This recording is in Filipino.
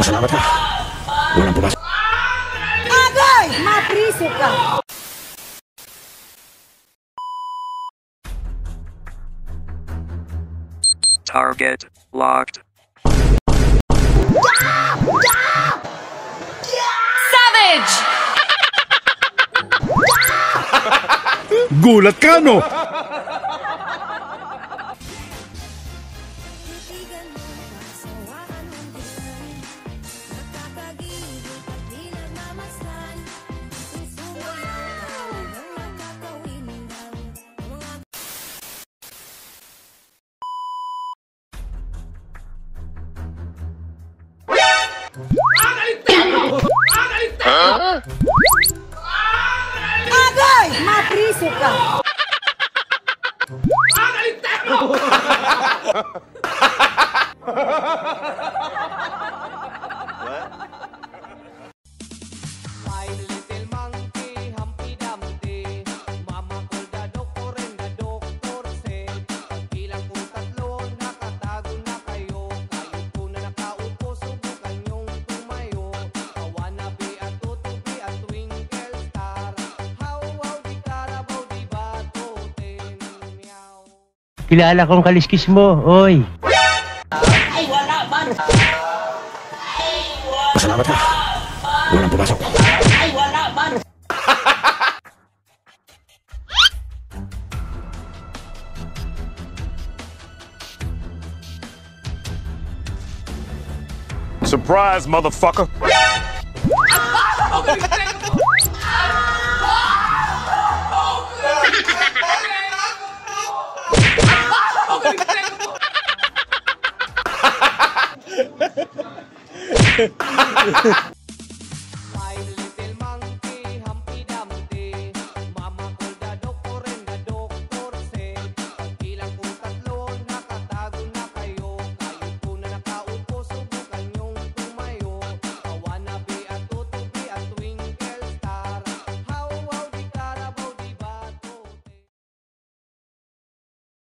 Pasalamat ka. Walang pumasok. Agay! Mapriso ka! Target locked. Savage! Gulat ka, no? Agay! Mapriso ka! Five little monkey, Humpty Dumpty. Mama called the doctor and the doctor said, pagkilang kong tatlo, nakatago na kayo. Kayo po na nakaupo, subukan niyong tumayo. I wanna be a tutubi, a twinkle star. How, di karabaw, di batutin. Meow. Kilala kong kaliskis mo, oy. Pasalamat ka. Walang pumasok. Surprise, motherfucker!